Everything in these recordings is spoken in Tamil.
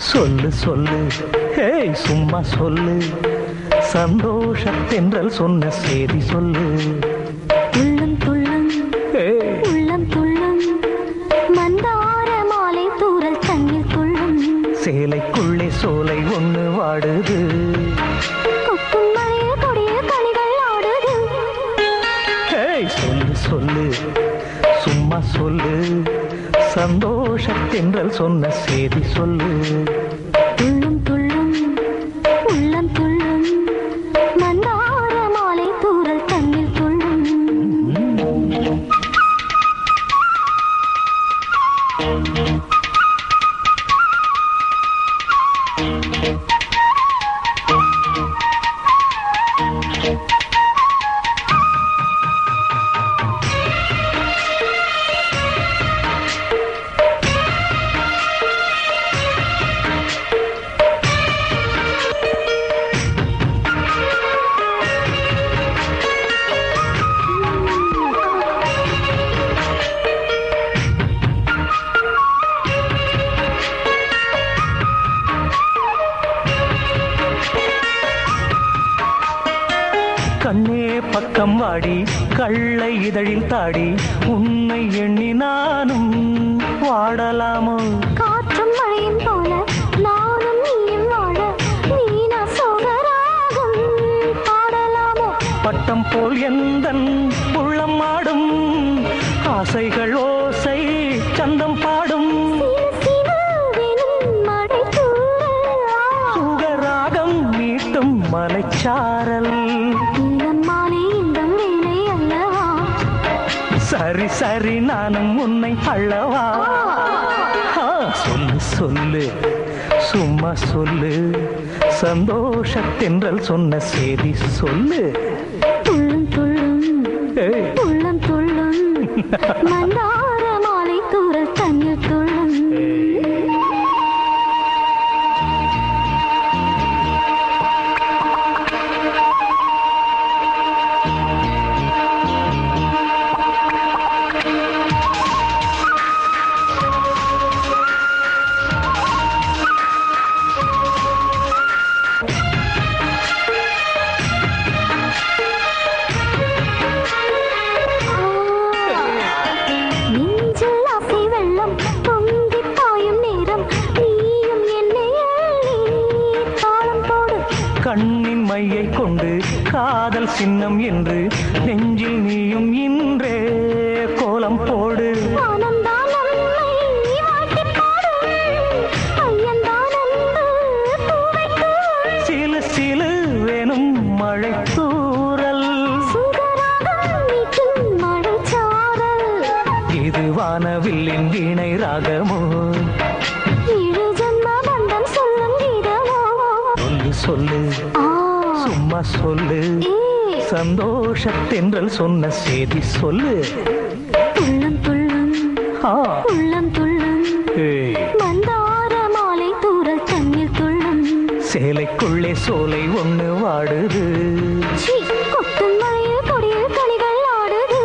சொல்லு சொல்லு ஹேய் சும்மா சொல்லு சந்தோஷத்தென்றல் சொன்ன செய்தி சொல்லு உள்ளம் துள்ளும் உள்ளம் துள்ளும் மந்தார மாலை தூரல் தண்ணீர் துள்ளும் சேலைக்குள்ளே சோலை ஒண்ணு வாடுது கொட்டும் மழைய கொடிய கனிகள் ஆடுது ஹேய் சொல்லு சொல்லு சும்மா சொல்லு சந்தோஷத்தென்றல் சொன்ன செய்தி சொல்லு உள்ளம் துள்ளும் உள்ளம் துள்ளும் மந்தார மாலை தூரல் தண்ணீர் துள்ளும் கண்ணே பக்கம் வாடி கள்ளை இதழில் தாடி உன்னை எண்ணி நானும் வாடலாமோ காற்றும் மழையும் போல நானும் நீயும் வாழ நீனா சோகராகம் பாடலாமோ பட்டம் போல் எந்தன் உள்ளம் ஆடும் ஆசைகள் ஓசை சந்தம் பாடும் சுகராகம் மீட்டும் மலைச்சாரல் சரி சரி நானும் உன்னை அள்ளவா சொல்லு சொல்லு சும்மா சொல்லு சந்தோஷத்தென்றல் சொன்ன செய்தி சொல்லு துள்ளும் துள்ளும் உள்ளம் துள்ளும் மந்தார மாலை தூரல் தண்ணீர் துள்ளும் கண்ணின் மையை கொண்டு காதல் சின்னம் என்று நெஞ்சில் நீயும் இன்றே கோலம் போடு சிலு சிலு வேணும் மழை தூறல் இது வானவில்லின் வீணை ராகமோ சொல்லு சும்மா சொல்லு சந்தோஷத்தென்றல் சொன்ன செய்தி சொல்லு உள்ளம் துள்ளும் உள்ளம் துள்ளும் மந்தார மாலை தூரல் தண்ணீர் துள்ளும் சேலைக்குள்ளே சோலை ஒண்ணு வாடுது கொட்டும் மழையில் கொடியில் கனிகள் ஆடுது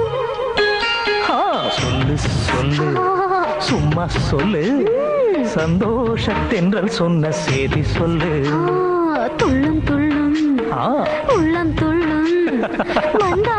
சொல்லு சொல்லு சும்மா சொல்லு சந்தோஷத்தென்றல் சொன்ன செய்தி சொல்லு துள்ளும் துள்ளும் உள்ளம் துள்ளும் மந்தா